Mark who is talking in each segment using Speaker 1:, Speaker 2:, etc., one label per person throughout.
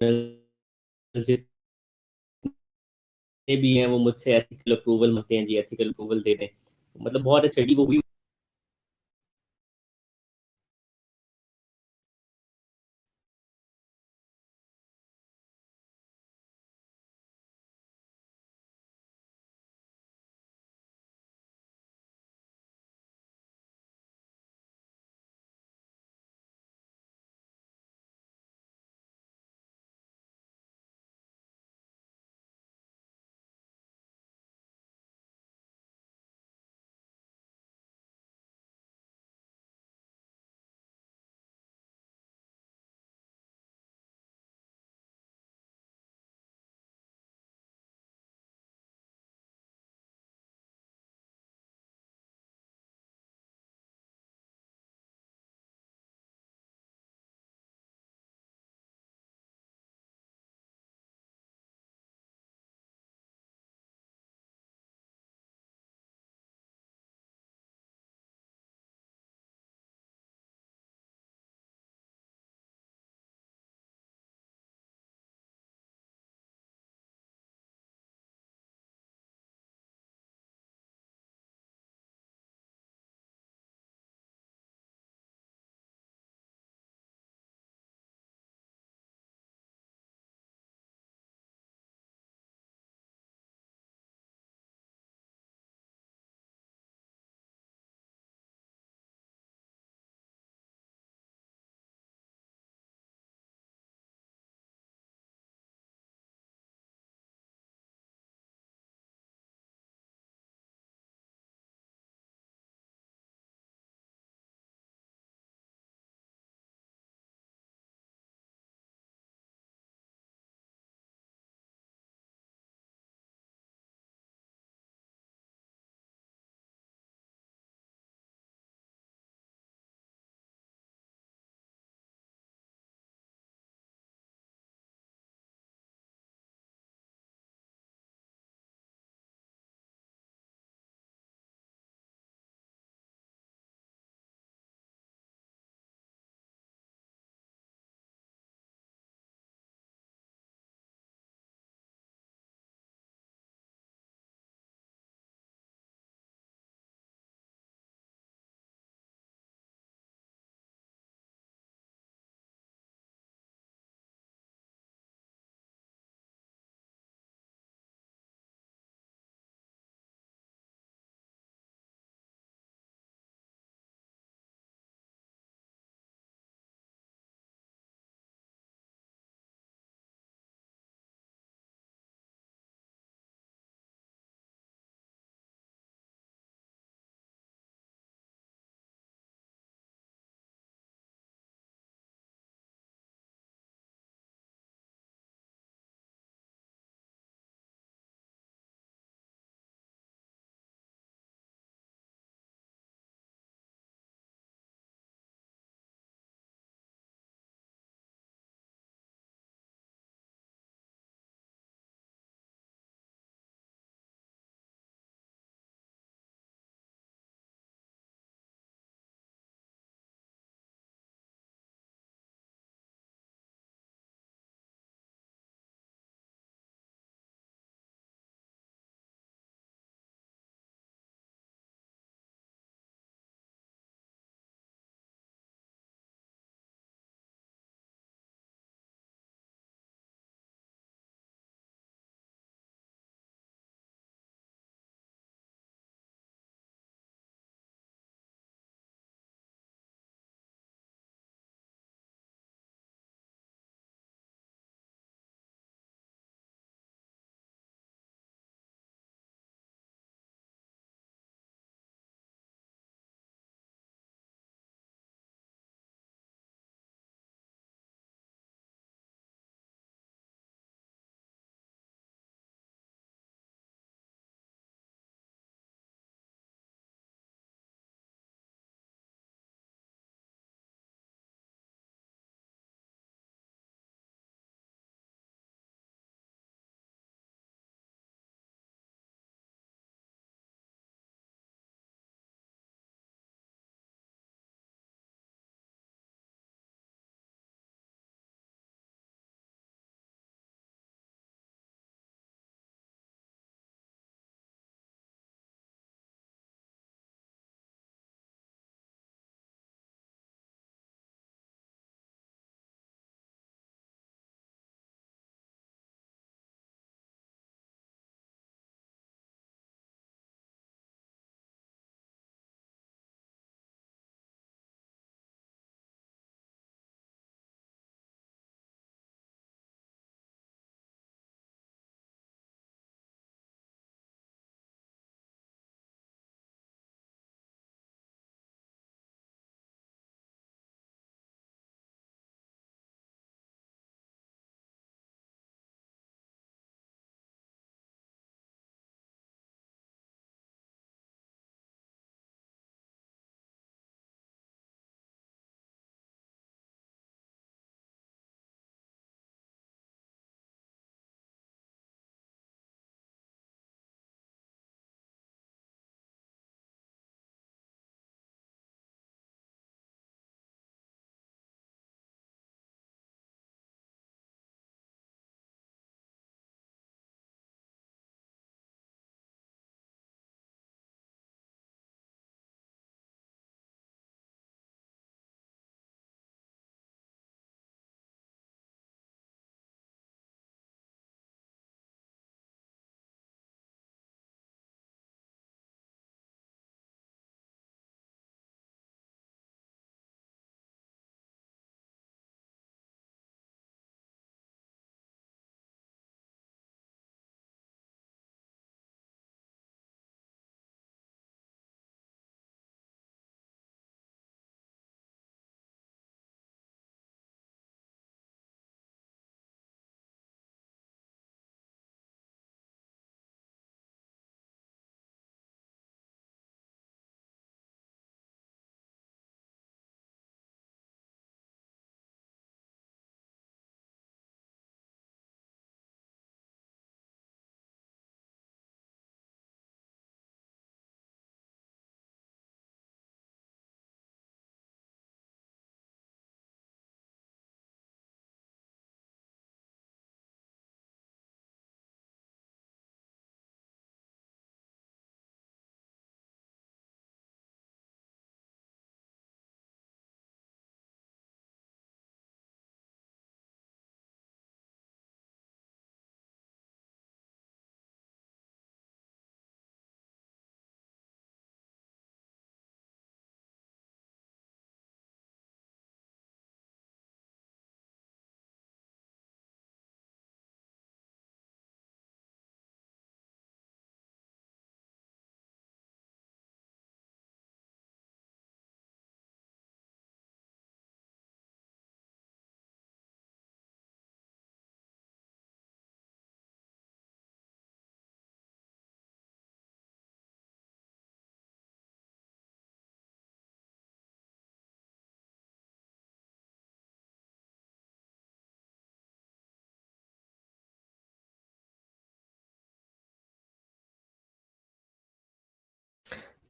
Speaker 1: जितने भी हैं वो मुझसे एथिकल अप्रूवल मांगते हैं जी, एथिकल अप्रूवल दे दें। मतलब बहुत अच्छा जी, वो भी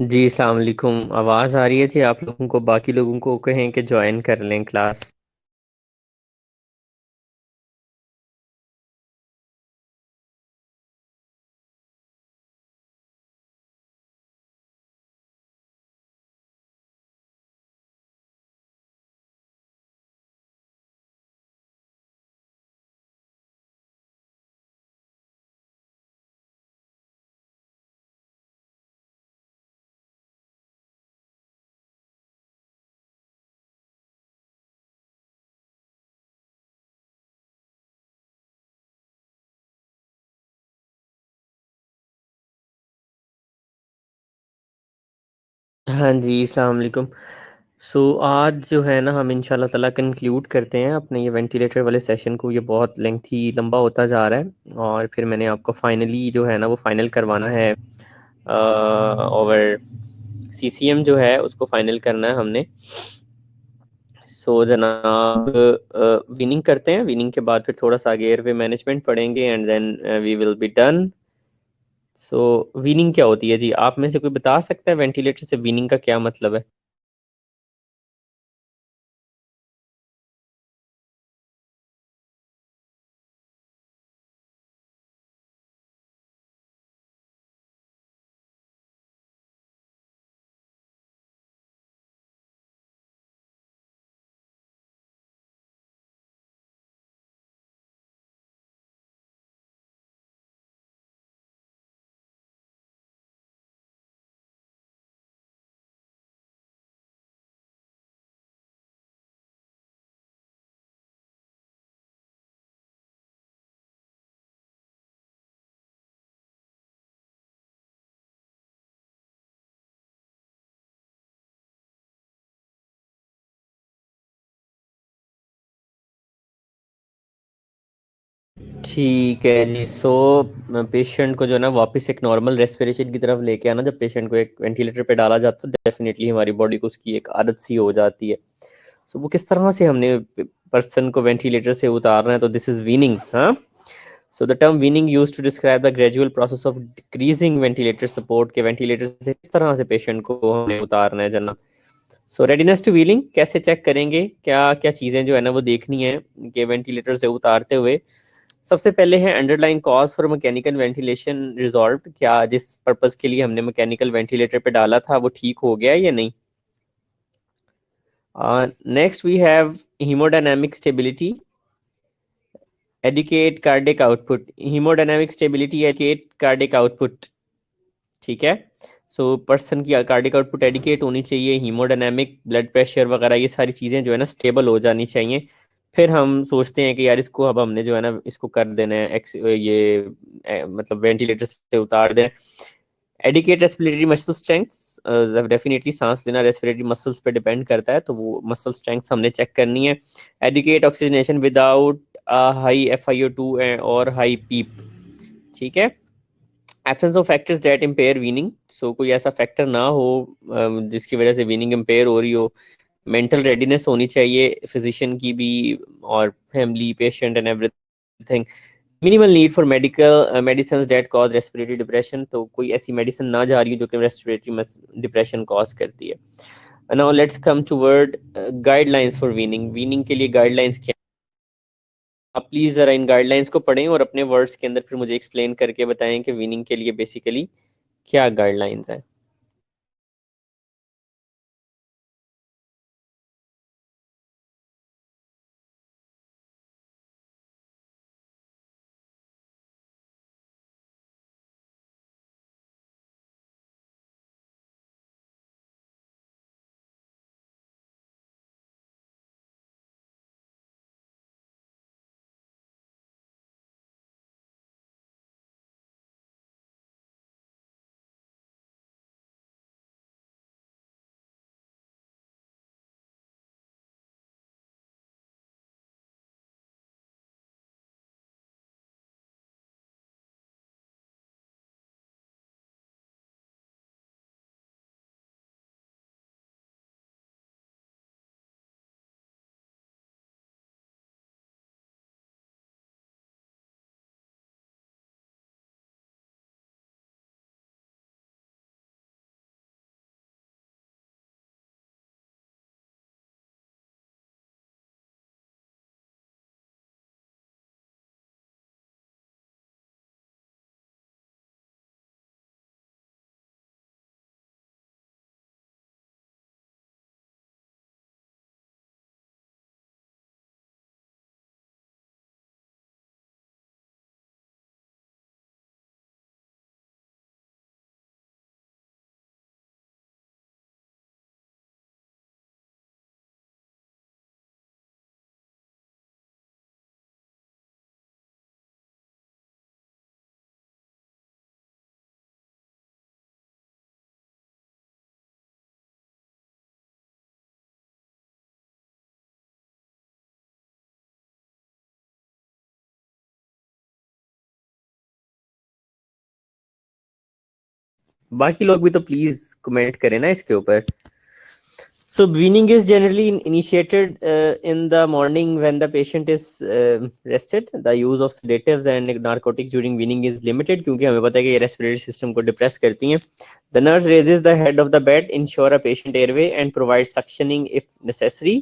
Speaker 1: जी अस्सलाम वालेकुम। आवाज़ आ रही है जी? आप लोगों को, बाकी लोगों को कहें कि ज्वाइन कर लें क्लास। हाँ जी, अस्सलाम वालेकुम। आज जो है ना, हम इंशाल्लाह ताला कंक्लूड करते हैं अपने ये वेंटिलेटर वाले सेशन को। ये बहुत लेंथी लंबा होता जा रहा है और फिर मैंने आपको फाइनली जो है ना वो फाइनल करवाना है। और सीसीएम जो है उसको फाइनल करना है हमने। जनाब, विनिंग करते हैं। विनिंग के बाद फिर थोड़ा सा आगे एयरवे मैनेजमेंट पढ़ेंगे and then we will be done. Weaning क्या होती है जी? आप में से कोई बता सकता है वेंटिलेटर से विनिंग का क्या मतलब है? ठीक है जी। पेशेंट को जो है ना वापस एक नॉर्मल रेस्पिरेशन की तरफ लेके आना, जब पेशेंट को एक वेंटिलेटर पे डाला जाता है तो डेफिनेटली हमारी बॉडी को उसकी एक आदत सी हो जाती है। वो किस तरह से हमने पर्सन को वेंटिलेटर से उतारना है, तो दिस इज वीनिंग। हाँ, so the term weaning used to describe the gradual process of decreasing ventilator support, के वेंटिलेटर से किस तरह से पेशेंट को हमें उतारना है जनाब। रेडीनेस टू व्हीलिंग कैसे चेक करेंगे? क्या क्या चीजें जो है ना वो देखनी है कि वेंटिलेटर से उतारते हुए। सबसे पहले है underline cause for mechanical ventilation resolve, क्या जिस पर्पस के लिए हमने मैकेनिकल वेंटिलेटर पे डाला था वो ठीक हो गया या नहीं। Next we have hemodynamic stability, adequate cardiac output. Hemodynamic stability adequate cardiac output. ठीक है। पर्सन की कार्डिक आउटपुट एडिकेट होनी चाहिए, हीमोडायनामिक ब्लड प्रेशर वगैरह ये सारी चीजें जो है ना स्टेबल हो जानी चाहिए। फिर हम सोचते हैं कि यार इसको अब हमने जो है ना इसको कर देना है मतलब वेंटिलेटर से उतार देना है। Adequate respiratory muscle strength, definitely सांस लेना रेस्पिरेटरी मसल्स पे डिपेंड करता है, तो वो मसल स्ट्रेंथ हमने चेक करनी है। Adequate oxygenation without high FiO2 और हाई पीप। ठीक है। Absence of factors that empire weaning, कोई ऐसा फैक्टर ना हो जिसकी वजह से वीनिंग इम्पेयर हो रही हो। मेंटल रेडीनेस होनी चाहिए फिजिशियन की भी और family patient and everything. Minimal need for medical medicine that cause respiratory depression, तो कोई ऐसी मेडिसिन ना जा रही हो जो कि रेस्पिरेटरी डिप्रेशन कॉज करती है। Now let's come to word guidelines for weaning. Weaning के लिए गाइडलाइंस क्या? आप प्लीज जरा इन गाइडलाइंस को पढ़ें और अपने वर्ड्स के अंदर फिर मुझे एक्सप्लेन करके बताएं कि वीनिंग के लिए बेसिकली क्या गाइडलाइंस हैं। बाकी लोग भी तो प्लीज कमेंट करें ना इसके ऊपर। So weaning is generally initiated in the morning when the patient is rested. The use of sedatives and narcotics during weaning is limited क्योंकि हमें पता है कि ये respiratory system को depress करती हैं. The nurse raises the head of the bed, ensure a patient airway and provides suctioning if necessary.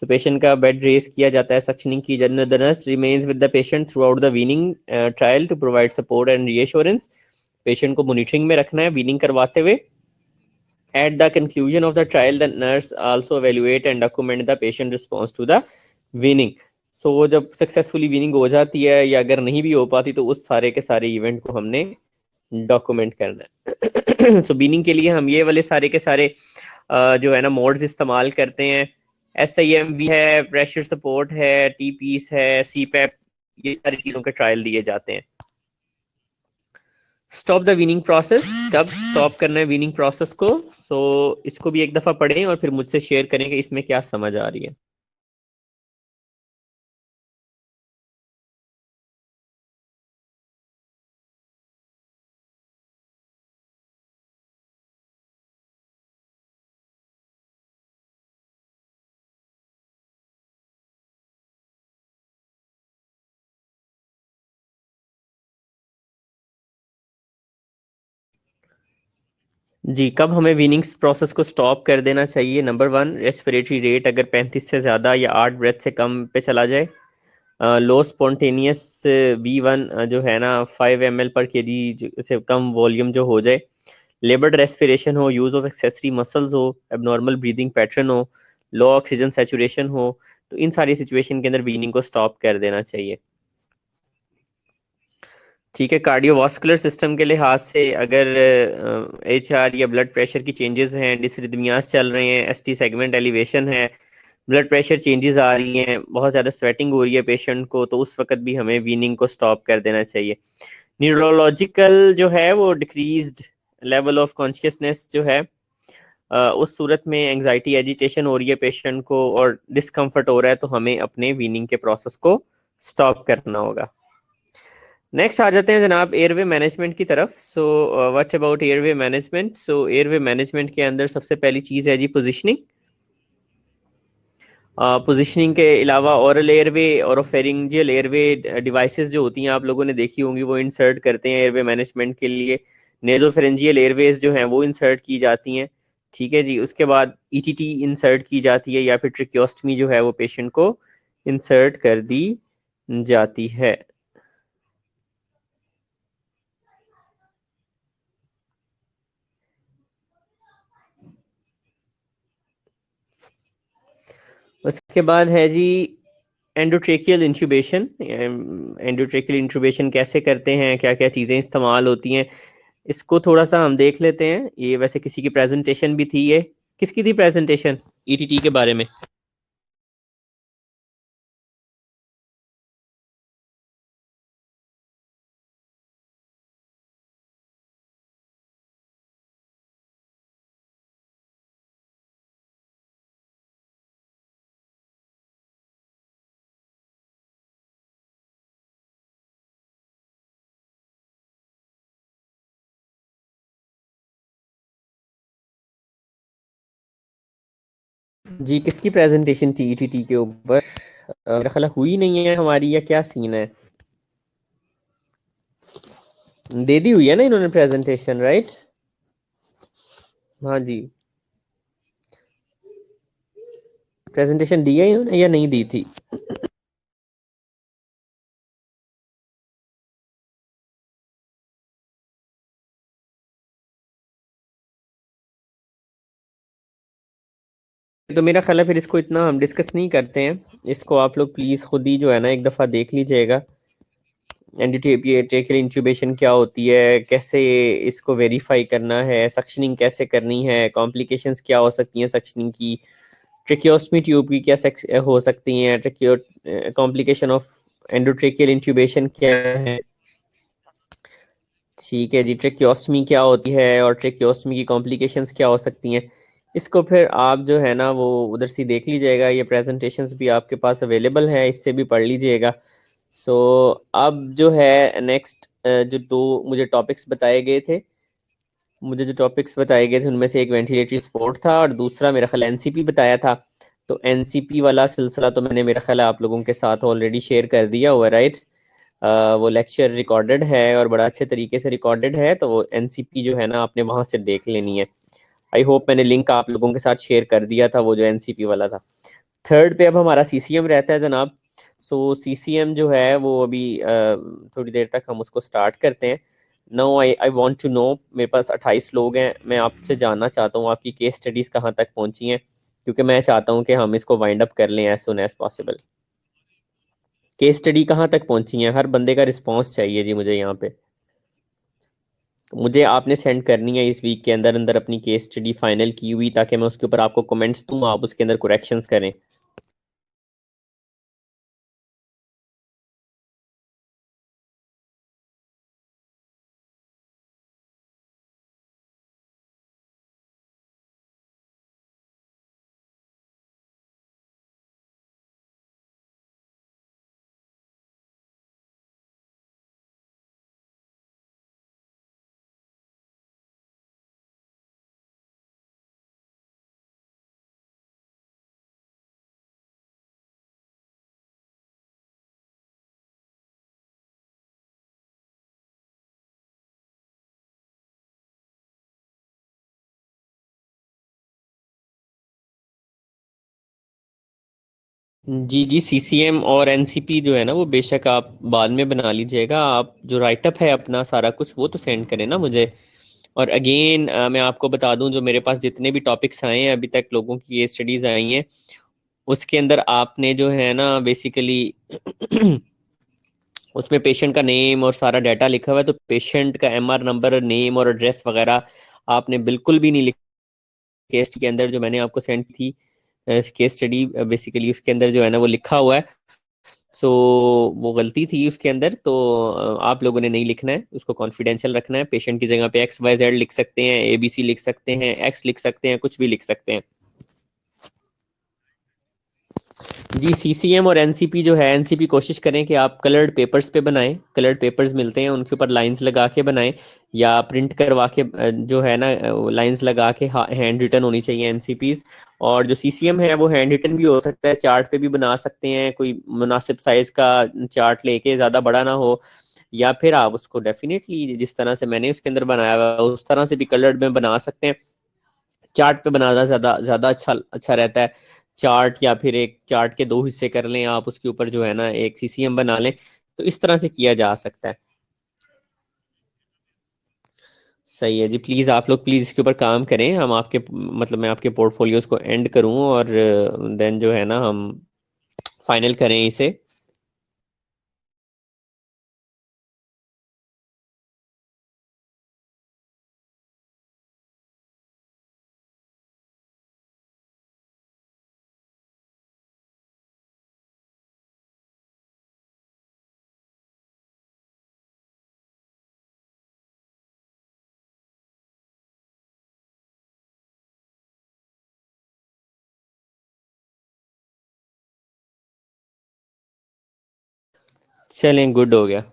Speaker 1: So patient का bed raise किया जाता है, suctioning की जाती है. The nurse remains with the patient throughout the weaning trial to provide support and reassurance. Patient को monitoring में रखना है weaning करवाते हुए. At the conclusion of the trial, the nurse also evaluate and document the patient response to the weaning. So जब successfully weaning हो जाती है या अगर नहीं भी हो पाती तो उस सारे के सारे इवेंट को हमने डॉक्यूमेंट करना है. सो वीनिंग के लिए हम ये वाले सारे के सारे जो है ना मोड्स इस्तेमाल करते हैं. SIMV है, प्रेशर सपोर्ट है, TPs है, CPAP, ये सारी चीज़ों के ट्रायल दिए जाते हैं. स्टॉप द वीनिंग प्रोसेस, कब स्टॉप करना है वीनिंग प्रोसेस को. सो इसको भी एक दफा पढ़ें और फिर मुझसे शेयर करें कि इसमें क्या समझ आ रही है. जी, कब हमें वीनिंग प्रोसेस को स्टॉप कर देना चाहिए. नंबर 1, रेस्पिरेटरी रेट अगर 35 से ज़्यादा या 8 ब्रेथ से कम पे चला जाए. लो स्पॉन्टेनियस V1 जो है ना 5 ml पर kg से कम वॉल्यूम जो हो जाए. लेबर्ड रेस्पिरेशन हो, यूज ऑफ एक्सेसरी मसल्स हो, एबनॉर्मल ब्रीदिंग पैटर्न हो, लो ऑक्सीजन सैचुरेशन हो, तो इन सारी सिचुएशन के अंदर वीनिंग को स्टॉप कर देना चाहिए. ठीक है. कार्डियोवास्कुलर सिस्टम के लिहाज से अगर HR या ब्लड प्रेशर की चेंजेस हैं, डिसरिथमियास चल रहे हैं, ST सेगमेंट एलिवेशन है, ब्लड प्रेशर चेंजेस आ रही हैं, बहुत ज़्यादा स्वेटिंग हो रही है पेशेंट को, तो उस वक्त भी हमें वीनिंग को स्टॉप कर देना चाहिए. न्यूरोलॉजिकल जो है वो डिक्रीज्ड लेवल ऑफ कॉन्शियसनेस जो है, उस सूरत में एंजाइटी एजिटेशन हो रही है पेशेंट को और डिस्कम्फर्ट हो रहा है, तो हमें अपने वीनिंग के प्रोसेस को स्टॉप करना होगा. नेक्स्ट आ जाते हैं जनाब एयरवे मैनेजमेंट की तरफ. So what about airway management. So airway management के अंदर सबसे पहली चीज़ है जी पोजीशनिंग. पोजीशनिंग के अलावा ओरल एयरवे और फेरिंजियल एयरवे डिवाइसेस जो होती हैं आप लोगों ने देखी होंगी, वो इंसर्ट करते हैं एयरवे मैनेजमेंट के लिए. नेजोफेरेंजियल एयरवेज जो हैं वो इंसर्ट की जाती हैं. ठीक है जी. उसके बाद ETT इंसर्ट की जाती है या फिर ट्रिक्योस्टमी जो है वो पेशेंट को इंसर्ट कर दी जाती है. उसके बाद है जी एंडोट्रेकियल इंट्यूबेशन. एंडोट्रेकियल इंट्यूबेशन कैसे करते हैं, क्या क्या चीज़ें इस्तेमाल होती हैं, इसको थोड़ा सा हम देख लेते हैं. ये वैसे किसी की प्रेजेंटेशन भी थी. ये किसकी थी प्रेजेंटेशन ETT के बारे में. जी, किसकी प्रेजेंटेशन थी ETT के ऊपर. मेरा ख्याल हुई नहीं है हमारी, या क्या सीन है. दे दी हुई है ना इन्होंने प्रेजेंटेशन, राइट. हाँ जी, प्रेजेंटेशन दी है इन्होंने या नहीं दी थी. तो मेरा ख्याल है फिर इसको इतना हम डिस्कस नहीं करते हैं. इसको आप लोग प्लीज खुद ही जो है ना एक दफा देख लीजिएगा. एंडोट्रेकियल इंट्यूबेशन क्या होती है, कैसे इसको वेरीफाई करना है, सक्शनिंग कैसे करनी है, कॉम्प्लिकेशंस क्या हो सकती हैं सक्शनिंग की, ट्रेकियोस्मी ट्यूब की क्या हो सकती हैं, ट्रेकियो कॉम्प्लिकेशन ऑफ एंडोट्रेकियल इंट्यूबेशन क्या है. ठीक है जी. ट्रेकियोस्मी क्या होती है और ट्रेकियोस्मी की कॉम्प्लिकेशंस क्या हो सकती हैं, इसको फिर आप जो है ना वो उधर से देख लीजिएगा. ये प्रेजेंटेशंस भी आपके पास अवेलेबल है, इससे भी पढ़ लीजिएगा. सो अब जो है नेक्स्ट जो दो मुझे टॉपिक्स बताए गए थे, मुझे जो टॉपिक्स बताए गए थे उनमें से एक वेंटिलेटरी सपोर्ट था और दूसरा मेरा ख्याल एनसीपी बताया था। तो एनसीपी वाला सिलसिला तो मैंने मेरा ख्याल आप लोगों के साथ ऑलरेडी शेयर कर दिया हुआ, राइट। वो लेक्चर रिकॉर्डेड है और बड़ा अच्छे तरीके से रिकॉर्डेड है, तो वो एनसीपी जो है ना आपने वहां से देख लेनी है। आई होप मैंने लिंक आप लोगों के साथ शेयर कर दिया था वो जो एनसीपी वाला था। थर्ड पे अब हमारा सीसीएम रहता है जनाब। सो सीसीएम जो है वो अभी थोड़ी देर तक हम उसको स्टार्ट करते हैं। No, I I want to know, मेरे पास 28 लोग हैं, मैं आपसे जानना चाहता हूँ आपकी केस स्टडीज कहाँ तक पहुंची हैं, क्योंकि मैं चाहता हूँ कि हम इसको वाइंड अप कर लें as soon as possible. Case study कहाँ तक पहुंची है, हर बंदे का रिस्पॉन्स चाहिए जी मुझे यहाँ पे। मुझे आपने सेंड करनी है इस वीक के अंदर अंदर अपनी केस स्टडी फाइनल की हुई, ताकि मैं उसके ऊपर आपको कमेंट्स दूँ, आप उसके अंदर करेक्शंस करें। जी जी, सीसीएम और एनसीपी जो है ना वो बेशक आप बाद में बना लीजिएगा, आप जो राइटअप है अपना सारा कुछ वो तो सेंड करें ना मुझे। और अगेन मैं आपको बता दूं, जो मेरे पास जितने भी टॉपिक्स आए हैं अभी तक, लोगों की ये स्टडीज आई हैं, उसके अंदर आपने जो है ना बेसिकली उसमें पेशेंट का नेम और सारा डाटा लिखा हुआ है, तो पेशेंट का एमआर नंबर, नेम और एड्रेस वगैरह आपने बिल्कुल भी नहीं लिखा। केस के अंदर जो मैंने आपको सेंड की केस स्टडी, बेसिकली उसके अंदर जो है ना वो लिखा हुआ है। सो वो गलती थी उसके अंदर, तो आप लोगों ने नहीं लिखना है, उसको कॉन्फिडेंशियल रखना है। पेशेंट की जगह पे एक्स वाई जेड लिख सकते हैं, एबीसी लिख सकते हैं, एक्स लिख सकते हैं, कुछ भी लिख सकते हैं। जी, सीसीएम और एनसीपी जो है, एनसीपी कोशिश करें कि आप कलर्ड पेपर्स पे बनाएं, कलर्ड पेपर्स मिलते हैं उनके ऊपर लाइंस लगा के बनाएं, या प्रिंट करवा के जो है ना लाइंस लगा के हैंड रिटन होनी चाहिए एनसीपीज। और जो सीसीएम है वो हैंड रिटन भी हो सकता है, चार्ट पे भी बना सकते हैं, कोई मुनासिब साइज का चार्ट लेके, ज्यादा बड़ा ना हो। या फिर आप उसको डेफिनेटली जिस तरह से मैंने उसके अंदर बनाया हुआ है उस तरह से भी कलर्ड में बना सकते हैं। चार्ट पे बनाना ज्यादा ज्यादा अच्छा अच्छा रहता है। चार्ट, या फिर एक चार्ट के दो हिस्से कर लें आप, उसके ऊपर जो है ना एक सीसीएम बना लें, तो इस तरह से किया जा सकता है। सही है जी, प्लीज आप लोग प्लीज इसके ऊपर काम करें, हम आपके मतलब मैं आपके पोर्टफोलियोज को एंड करूं और देन जो है ना हम फाइनल करें इसे। चलें, गुड हो गया।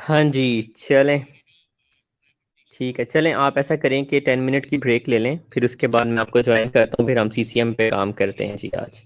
Speaker 1: हाँ जी, चलें। ठीक है, चलें, आप ऐसा करें कि 10 मिनट की ब्रेक ले लें, फिर उसके बाद मैं आपको ज्वाइन करता हूँ, फिर हम सीसीएम पे काम करते हैं जी आज।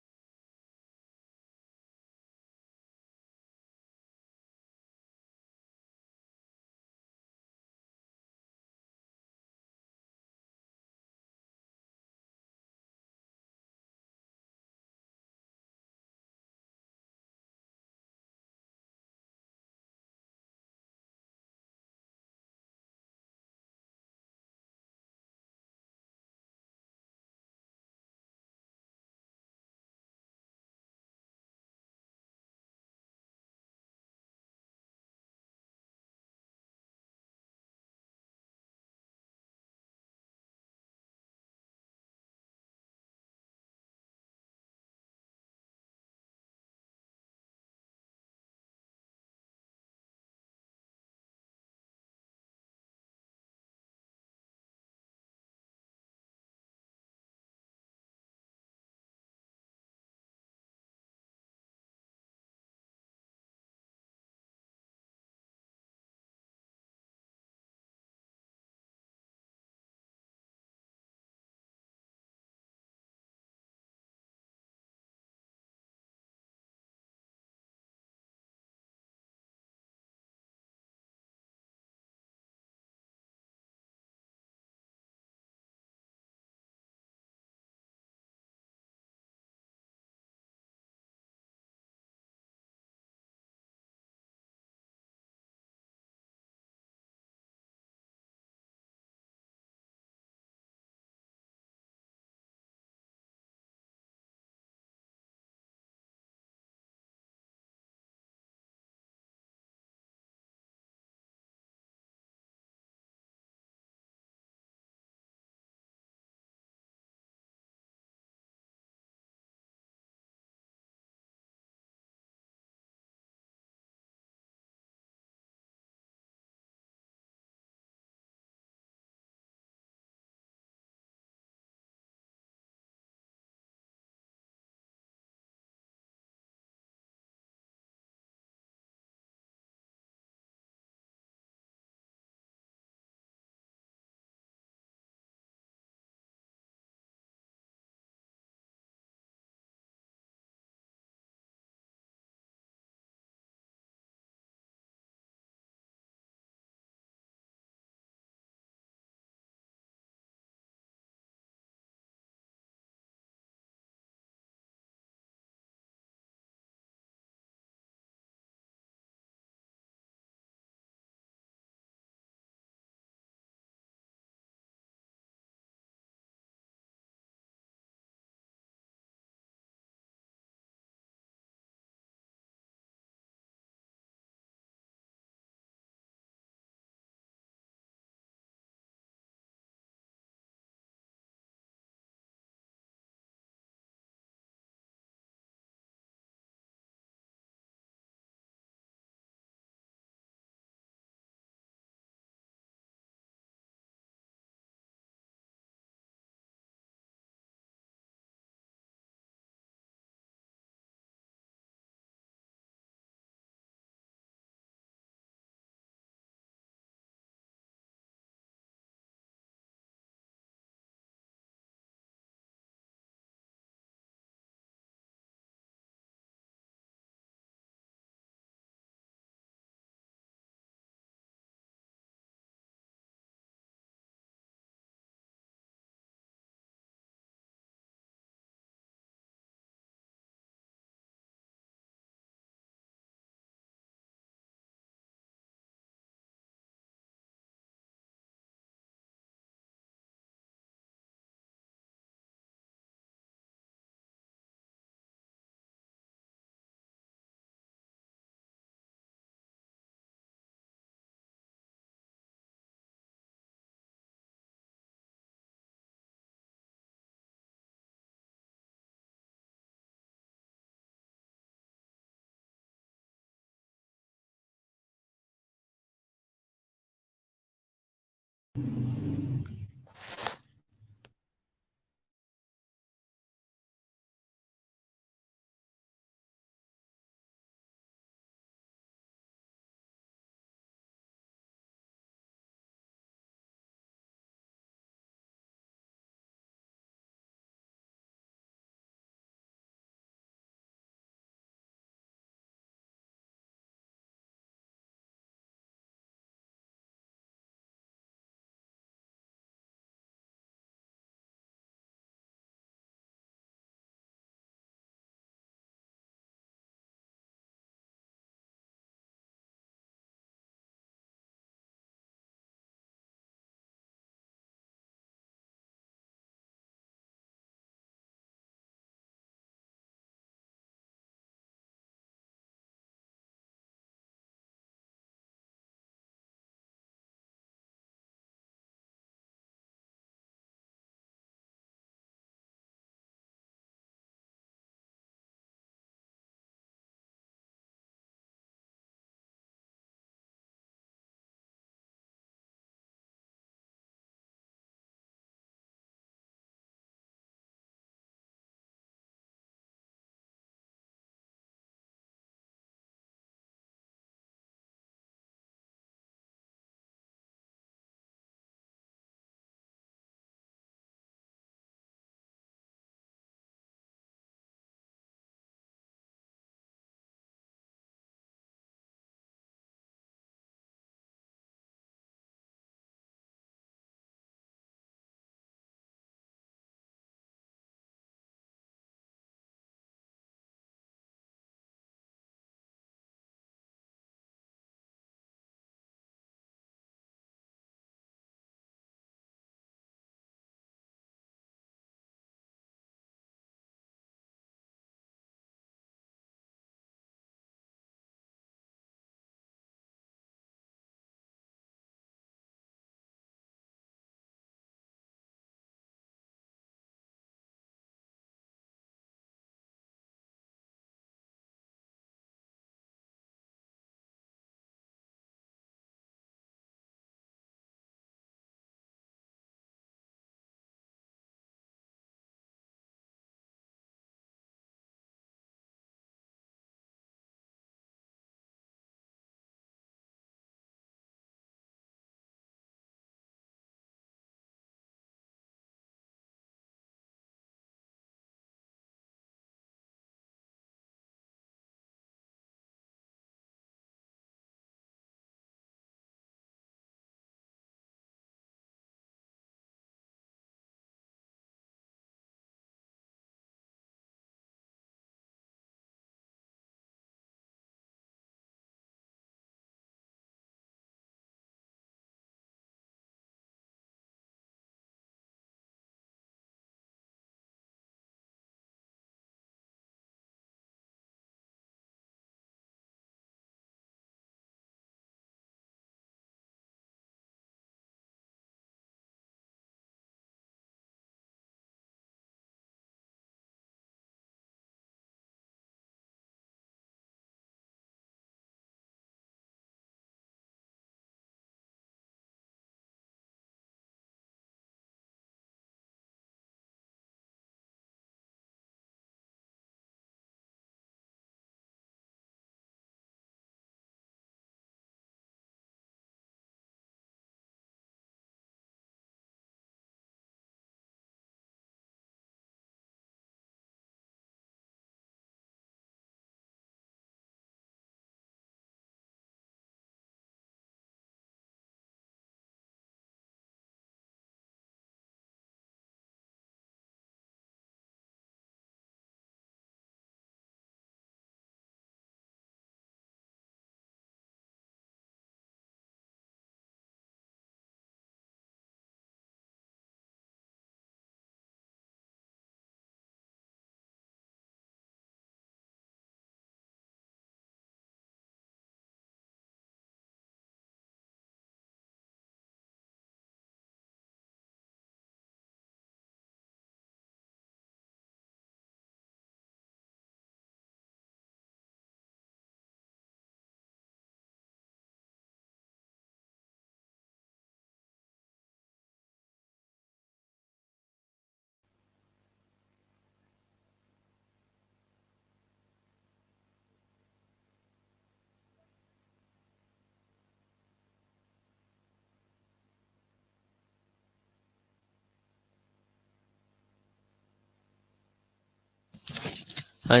Speaker 1: हाँ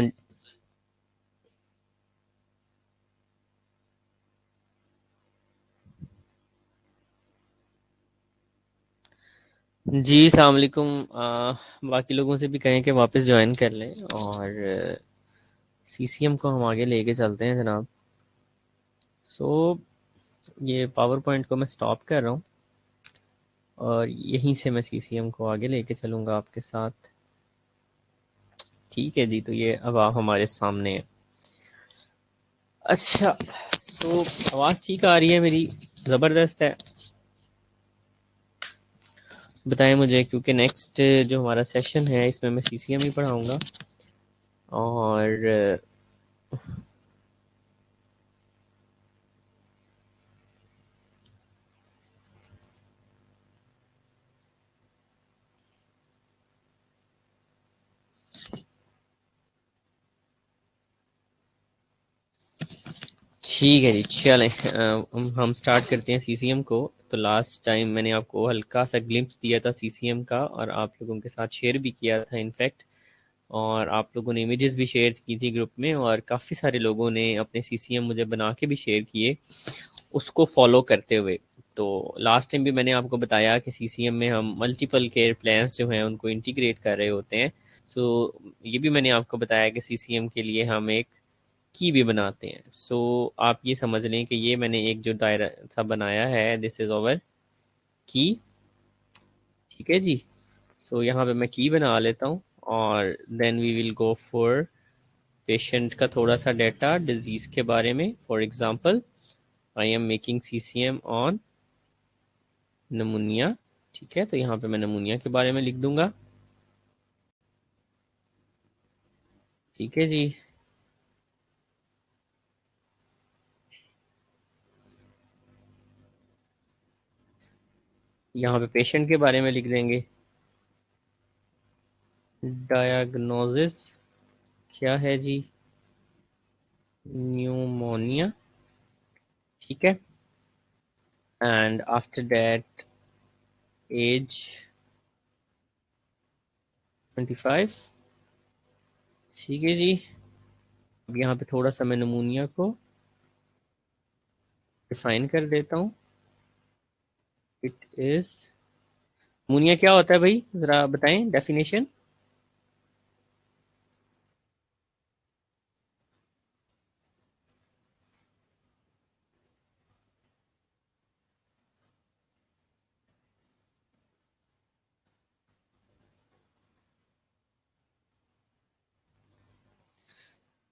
Speaker 1: जी, अस्सलाम वालेकुम। बाकी लोगों से भी कहें कि वापस ज्वाइन कर लें और सीसीएम को हम आगे लेके चलते हैं जनाब। सो ये पावर पॉइंट को मैं स्टॉप कर रहा हूँ और यहीं से मैं सीसीएम को आगे लेके चलूँगा आपके साथ। ठीक है जी, तो ये अब आप हमारे सामने है। अच्छा, तो आवाज़ ठीक आ रही है मेरी? ज़बरदस्त है। बताएं मुझे, क्योंकि नेक्स्ट जो हमारा सेशन है इसमें मैं सीसीएम ही पढ़ाऊँगा और ठीक है जी, चलें हम स्टार्ट करते हैं सीसीएम को। तो लास्ट टाइम मैंने आपको हल्का सा ग्लिम्स दिया था सीसीएम का और आप लोगों के साथ शेयर भी किया था इनफैक्ट, और आप लोगों ने इमेजेस भी शेयर की थी ग्रुप में और काफ़ी सारे लोगों ने अपने सीसीएम मुझे बना के भी शेयर किए उसको फॉलो करते हुए। तो लास्ट टाइम भी मैंने आपको बताया कि सीसीएम में हम मल्टीपल केयर प्लान्स जो हैं उनको इंटीग्रेट कर रहे होते हैं। सो ये भी मैंने आपको बताया कि सीसीएम के लिए हम एक की भी बनाते हैं। सो आप ये समझ लें कि ये मैंने एक जो दायरा सा बनाया है, दिस इज ओवर की। ठीक है जी। सो यहाँ पे मैं की बना लेता हूँ और then we will go for patient का थोड़ा सा डाटा डिजीज के बारे में। For example, I am making CCM on pneumonia. ठीक है, तो यहाँ पे मैं नमूनिया के बारे में लिख दूंगा। ठीक है जी। यहाँ पे पेशेंट के बारे में लिख देंगे। डायग्नोसिस क्या है जी? न्यूमोनिया। ठीक है, एंड आफ्टर दैट एज 25। ठीक है जी। अब यहाँ पे थोड़ा सा मैं नमूनिया को डिफाइन कर देता हूँ। इट इज, नमूनिया क्या होता है भाई, जरा बताएं डेफिनेशन।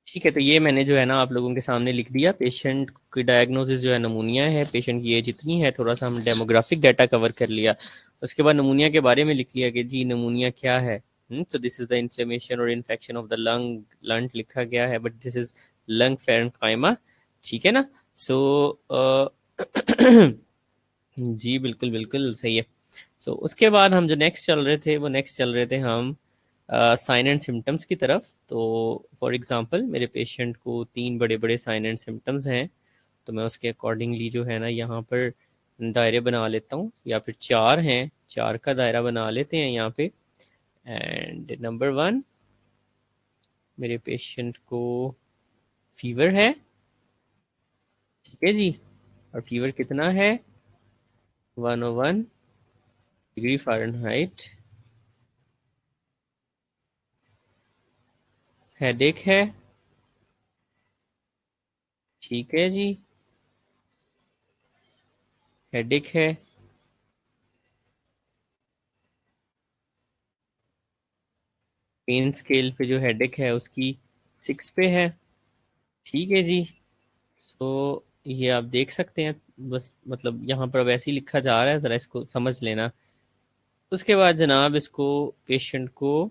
Speaker 1: ठीक है, तो ये मैंने जो है ना आप लोगों के सामने लिख दिया। पेशेंट की डायग्नोसिस जो है नमूनिया है, पेशेंट की एज इतनी है, थोड़ा सा हम डेमोग्राफिक डाटा कवर कर लिया। उसके बाद नमूनिया के बारे में लिख लिया कि जी नमूनिया क्या है। तो दिस इज द इन्फ्लेमेशन और इन्फेक्शन ऑफ द लंग, लंट लिखा गया है बट दिस इज लंग फेरेंकाइमा। ठीक है ना? सो जी बिल्कुल बिल्कुल सही है। सो उसके बाद हम जो नेक्स्ट चल रहे थे वो नेक्स्ट चल रहे थे हम साइन एंड सिम्टम्स की तरफ। तो फॉर एग्जांपल मेरे पेशेंट को 3 बड़े बड़े साइन एंड सिम्टम्स हैं, तो मैं उसके अकॉर्डिंगली जो है ना यहाँ पर दायरे बना लेता हूँ, या फिर 4 हैं, 4 का दायरा बना लेते हैं यहाँ पे। एंड नंबर 1, मेरे पेशेंट को फीवर है। ठीक है जी, और फीवर कितना है? 101 डिग्री फ़ारेनहाइट। हेडेक है। ठीक है जी, हेडेक है। पेन स्केल पे जो हेडेक है उसकी 6 पे है। ठीक है जी। सो ये आप देख सकते हैं, बस मतलब यहाँ पर वैसे ही लिखा जा रहा है, ज़रा इसको समझ लेना। उसके बाद जनाब इसको पेशेंट को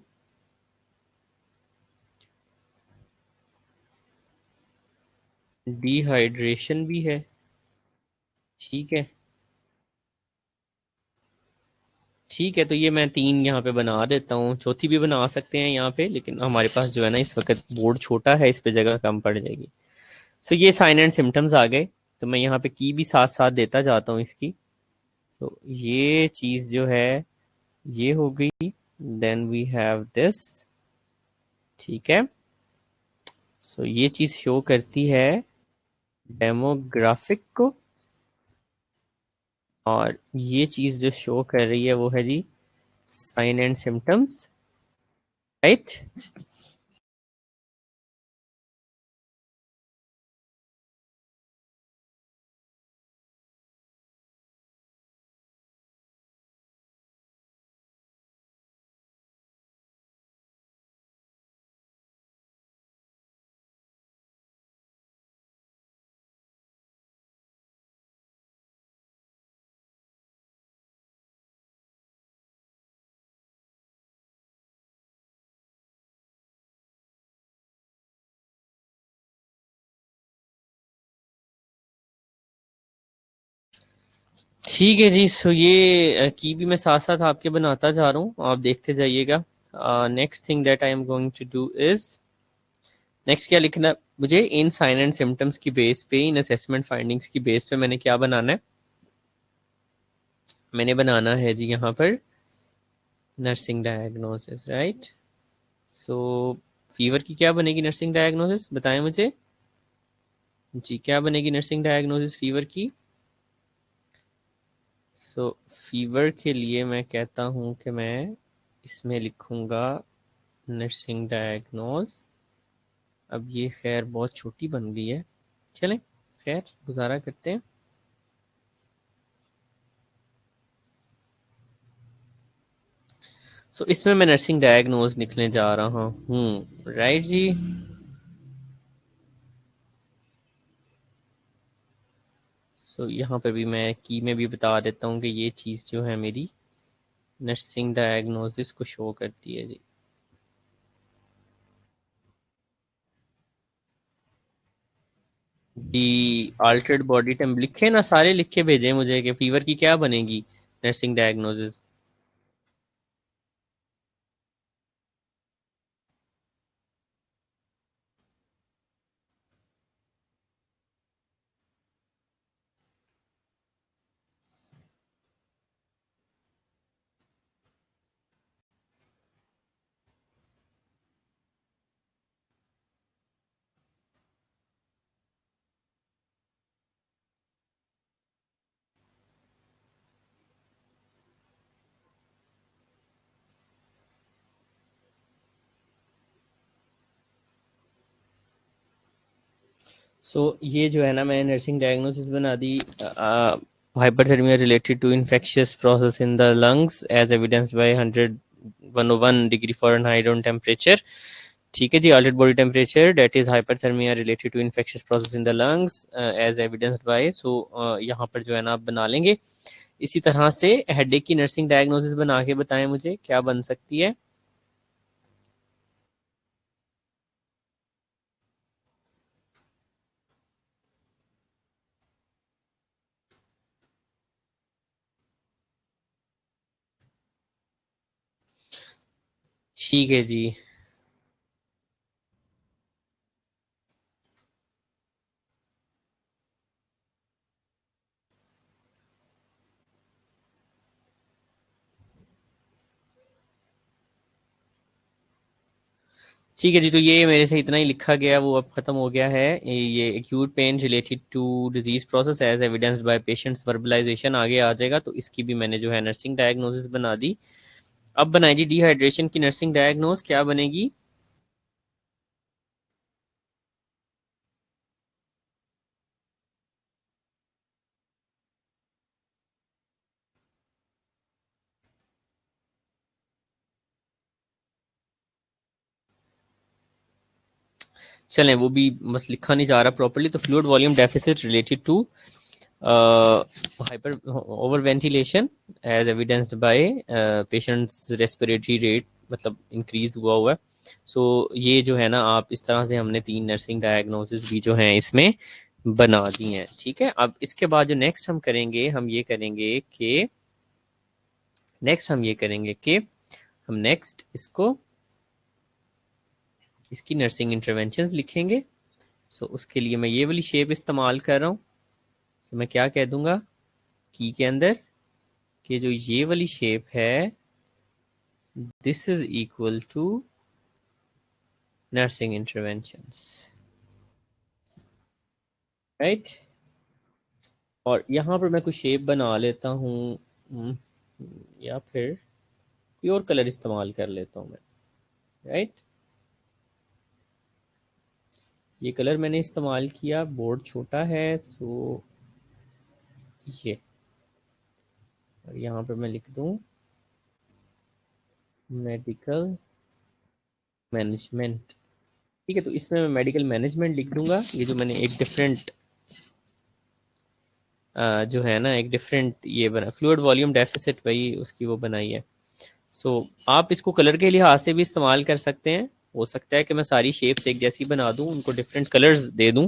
Speaker 1: डिहाइड्रेशन भी है। ठीक है। ठीक है, तो ये मैं 3 यहाँ पे बना देता हूँ, चौथी भी बना सकते हैं यहाँ पे, लेकिन हमारे पास जो है ना इस वक्त बोर्ड छोटा है, इस पे जगह कम पड़ जाएगी। सो ये साइन एंड सिम्टम्स आ गए, तो मैं यहाँ पे की भी साथ साथ देता जाता हूँ इसकी। सो ये चीज़ जो है ये हो गई। Then we have this. ठीक है, सो ये चीज शो करती है डेमोग्राफिक को, और ये चीज जो शो कर रही है वो है जी साइन एंड सिम्टम्स, राइट। ठीक है जी। सो ये की भी मैं साथ साथ आपके बनाता जा रहा हूँ, आप देखते जाइएगा। Next thing that I am going to do is, next क्या लिखना है मुझे, इन साइन एंड सिम्टम्स की बेस पे, इन असेसमेंट फाइंडिंग्स की बेस पे मैंने क्या बनाना है, मैंने बनाना है जी यहाँ पर नर्सिंग डायग्नोसिस, राइट। सो फीवर की क्या बनेगी नर्सिंग डायग्नोसिस, बताएं मुझे जी, क्या बनेगी नर्सिंग डायग्नोसिस फीवर की। सो फीवर के लिए मैं कहता हूँ कि मैं इसमें लिखूंगा नर्सिंग डायग्नोज। अब ये खैर बहुत छोटी बन गई है, चलें खैर गुजारा करते हैं। सो इसमें मैं नर्सिंग डायग्नोज लिखने जा रहा हूँ, राइट जी। सो यहाँ पर भी मैं की में भी बता देता हूँ कि ये चीज़ जो है मेरी नर्सिंग डायग्नोसिस को शो करती है जी। दी अल्टर्ड बॉडी टेम्प लिखे ना, सारे लिख के भेजे मुझे कि फीवर की क्या बनेगी नर्सिंग डायग्नोसिस। ये जो है ना, मैंने नर्सिंग डायग्नोसिस बना दी, hyperthermia related to infectious process in the lungs as evidenced by 101 degree Fahrenheit on temperature. ठीक है जी, altered body temperature that is hyperthermia related to infectious process in the lungs as evidenced by. यहाँ पर जो है ना आप बना लेंगे। इसी तरह से हेडेक की नर्सिंग डायग्नोसिस बना के बताएं मुझे क्या बन सकती है। ठीक है जी। ठीक है जी, तो ये मेरे से इतना ही लिखा गया वो अब खत्म हो गया है। ये acute pain related to disease process as evidenced by patients verbalization आगे आ जाएगा, तो इसकी भी मैंने जो है नर्सिंग डायग्नोसिस बना दी। अब बनाई जी डिहाइड्रेशन की नर्सिंग डायग्नोस, क्या बनेगी। चलें वो भी बस लिखा नहीं जा रहा प्रॉपर्ली, तो fluid volume deficit related to hyper over ventilation as evidenced by patient's respiratory rate, मतलब इंक्रीज हुआ हुआ है। ये जो है ना, आप इस तरह से हमने 3 नर्सिंग डायग्नोसिस भी जो हैं इसमें बना दी हैं। ठीक है, अब इसके बाद जो नेक्स्ट हम करेंगे, हम ये करेंगे कि हम नेक्स्ट इसको इसकी नर्सिंग इंटरवेंशंस लिखेंगे। उसके लिए मैं ये वाली शेप इस्तेमाल कर रहा हूँ। मैं क्या कह दूंगा की के अंदर कि जो ये वाली शेप है, this is equal to nursing interventions. Right. और यहाँ पर मैं कुछ शेप बना लेता हूँ, या फिर कोई और कलर इस्तेमाल कर लेता हूँ मैं। राइट, ये कलर मैंने इस्तेमाल किया, बोर्ड छोटा है तो ये, और यहाँ पर मैं लिख दूँ मेडिकल मैनेजमेंट। ठीक है, तो इसमें मैं मेडिकल मैनेजमेंट लिख दूंगा। ये जो मैंने एक डिफरेंट जो है ना, एक डिफरेंट ये बना, फ्लूइड वॉल्यूम डेफिसिट, वही उसकी वो बनाई है। सो आप इसको कलर के लिहाज से भी इस्तेमाल कर सकते हैं। हो सकता है कि मैं सारी शेप्स एक जैसी बना दूं, उनको डिफरेंट कलर्स दे दूं।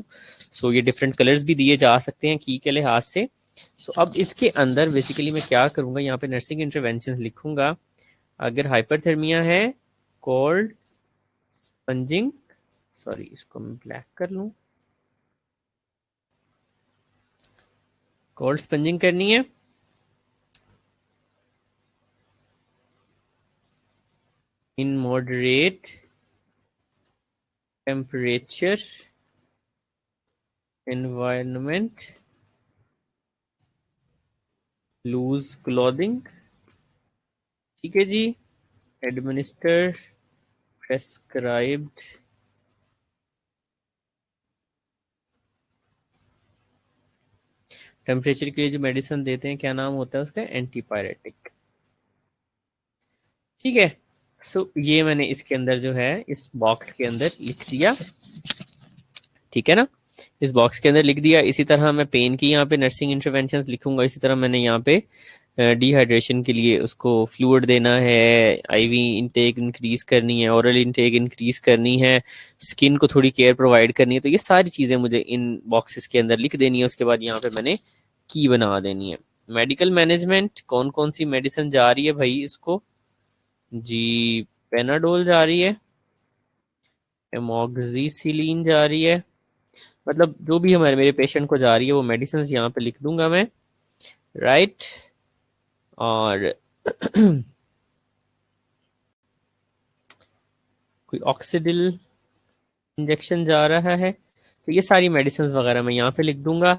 Speaker 1: सो ये डिफरेंट कलर्स भी दिए जा सकते हैं की के लिहाज से। सो अब इसके अंदर बेसिकली मैं क्या करूंगा, यहाँ पे नर्सिंग इंटरवेंशंस लिखूंगा। अगर हाइपरथर्मिया है, कोल्ड स्पंजिंग, सॉरी इसको मैं ब्लैक कर लूं, कोल्ड स्पंजिंग करनी है। In moderate temperature environment, loose clothing. ठीक है जी। एडमिनिस्टर प्रेस्क्राइब्ड टेम्परेचर के लिए जो मेडिसिन देते हैं, क्या नाम होता है उसका, एंटीपायरेटिक। ठीक है। सो ये मैंने इसके अंदर जो है, इस बॉक्स के अंदर लिख दिया। ठीक है ना, इस बॉक्स के अंदर लिख दिया। इसी तरह मैं पेन की यहाँ पे नर्सिंग इंटरवेंशंस लिखूंगा। इसी तरह मैंने यहाँ पे डिहाइड्रेशन के लिए उसको फ्लूइड देना है, आईवी इनटेक इंक्रीज करनी है, ओरल इनटेक इंक्रीज करनी है, स्किन को थोड़ी केयर प्रोवाइड करनी है। तो ये सारी चीज़ें मुझे इन बॉक्सेस के अंदर लिख देनी है। उसके बाद यहाँ पे मैंने की बना देनी है। मेडिकल मैनेजमेंट, कौन कौन सी मेडिसिन जा रही है भाई इसको जी, पेनाडोल जा रही है, एमोक्सिसिलिन जा रही है, मतलब जो भी हमारे मेरे पेशेंट को जा रही है वो मेडिसिन यहाँ पे लिख दूंगा मैं। राइट। और कोई ऑक्सीडिल इंजेक्शन जा रहा है, तो ये सारी मेडिसिन वगैरह मैं यहाँ पे लिख दूंगा।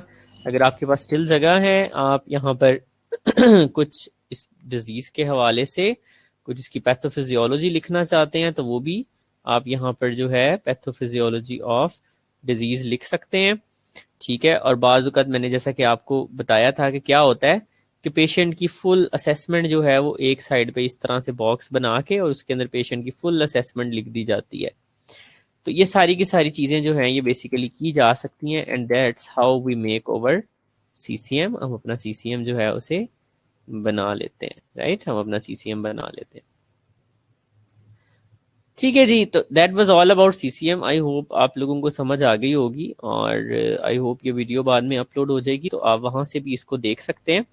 Speaker 1: अगर आपके पास स्टिल जगह है, आप यहाँ पर कुछ इस डिजीज के हवाले से कुछ इसकी पैथोफिजियोलॉजी लिखना चाहते हैं, तो वो भी आप यहाँ पर जो है पैथोफिजियोलॉजी ऑफ डिजीज लिख सकते हैं। ठीक है। और बाज़ औक़ात मैंने जैसा कि आपको बताया था कि क्या होता है कि पेशेंट की फुल असेसमेंट जो है वो एक साइड पे इस तरह से बॉक्स बना के और उसके अंदर पेशेंट की फुल असेसमेंट लिख दी जाती है। तो ये सारी की सारी चीज़ें जो हैं ये बेसिकली की जा सकती हैं, and that's how we make over CCM. हम अपना सीसीएम जो है उसे बना लेते हैं। राइट, हम अपना सीसीएम बना लेते हैं। ठीक है जी, तो that was all about CCM. I hope आप लोगों को समझ आ गई होगी, और आई होप ये वीडियो बाद में अपलोड हो जाएगी, तो आप वहां से भी इसको देख सकते हैं।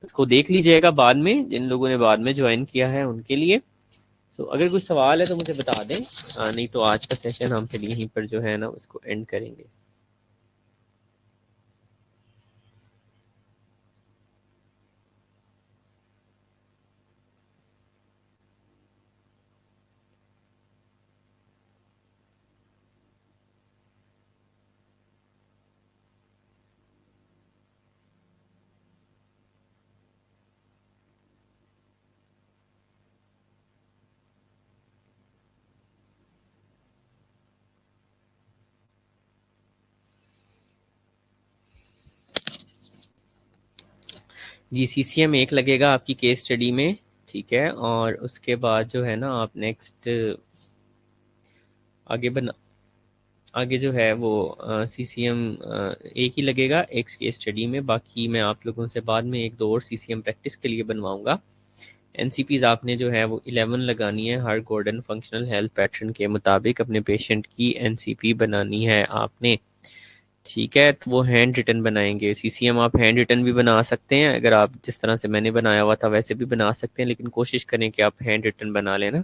Speaker 1: इसको देख लीजिएगा बाद में, जिन लोगों ने बाद में ज्वाइन किया है उनके लिए। सो अगर कोई सवाल है तो मुझे बता दें, नहीं तो आज का सेशन हम फिर यहीं पर जो है ना उसको एंड करेंगे। जी, सीसीएम एक लगेगा आपकी केस स्टडी में। ठीक है। और उसके बाद जो है ना आप नेक्स्ट आगे बना, आगे जो है वो सीसीएम एक ही लगेगा एक केस स्टडी में। बाकी मैं आप लोगों से बाद में एक दो और सीसीएम प्रैक्टिस के लिए बनवाऊंगा। एनसीपीज आपने जो है वो 11 लगानी है, हर गॉर्डन फंक्शनल हेल्थ पैटर्न के मुताबिक अपने पेशेंट की एनसीपी बनानी है आपने। ठीक है, तो वो हैंड रिटन बनाएंगे। सीसीएम आप हैंड रिटन भी बना सकते हैं, अगर आप जिस तरह से मैंने बनाया हुआ था वैसे भी बना सकते हैं, लेकिन कोशिश करें कि आप हैंड रिटन बना लेना।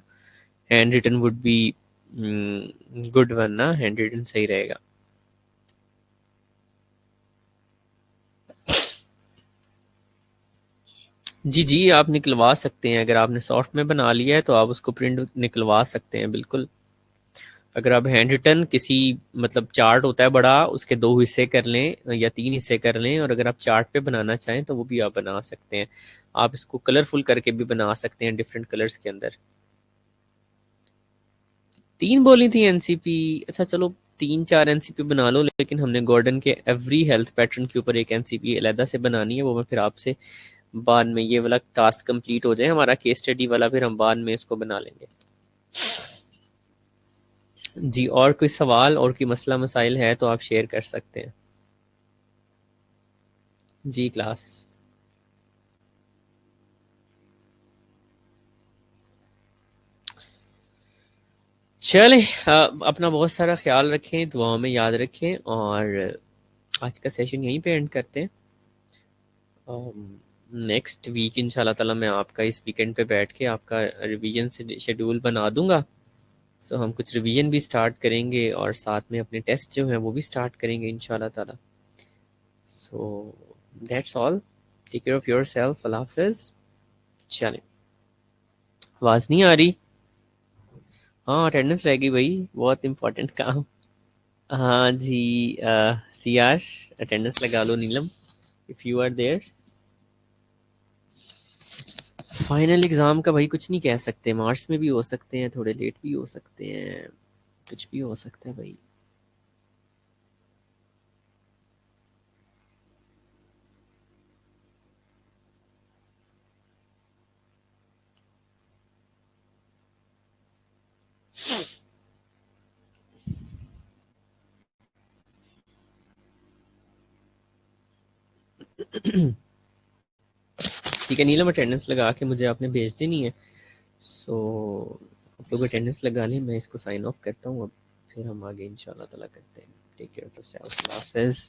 Speaker 1: Handwritten would be good one ना, हैंड रिटन सही रहेगा। जी जी, आप निकलवा सकते हैं। अगर आपने सॉफ्ट में बना लिया है तो आप उसको प्रिंट निकलवा सकते हैं, बिल्कुल। अगर आप हैंड रिटन किसी मतलब चार्ट होता है बड़ा, उसके 2 हिस्से कर लें या 3 हिस्से कर लें, और अगर आप चार्ट पे बनाना चाहें तो वो भी आप बना सकते हैं। आप इसको कलरफुल करके भी बना सकते हैं डिफरेंट कलर्स के अंदर। 3 बोली थी एनसीपी, अच्छा चलो 3-4 एनसीपी बना लो, लेकिन हमने गॉर्डन के एवरी हेल्थ पैटर्न के ऊपर एक एनसीपी अलहदा से बनानी है, वो मैं फिर आपसे बाद में, ये वाला टास्क कंप्लीट हो जाए हमारा केस स्टडी वाला, फिर हम बाद में इसको बना लेंगे। जी, और कोई सवाल और कोई मसला मसाइल है तो आप शेयर कर सकते हैं। जी क्लास। चलें, अपना बहुत सारा ख्याल रखें, दुआओं में याद रखें, और आज का सेशन यहीं पे एंड करते हैं। नेक्स्ट वीक इंशाल्लाह ताला मैं आपका इस वीकेंड पे बैठ के आपका रिवीजन से शेड्यूल बना दूंगा। सो हम कुछ रिवीजन भी स्टार्ट करेंगे और साथ में अपने टेस्ट जो हैं वो भी स्टार्ट करेंगे इंशाल्लाह ताला। So that's all, take care of yourself, अल्लाह हाफ़िज़। चलें, आवाज़ नहीं आ रही? हाँ, अटेंडेंस रह गई भाई, बहुत इंपॉर्टेंट काम। हाँ जी, सी आर अटेंडेंस लगा लो Neelam, if you are there. Final exam का भाई कुछ नहीं कह सकते, मार्च में भी हो सकते हैं, थोड़े लेट भी हो सकते हैं, कुछ भी हो सकता है भाई। ठीक है नीलम, अटेंडेंस लगा के मुझे आपने भेज देनी है। सो आप लोग अटेंडेंस लगा लें, मैं इसको साइन ऑफ करता हूँ अब, फिर हम आगे इंशाल्लाह ताला करते हैं। टेक केयर ऑफ योरसेल्फ, अल्लाह हाफ़िज़।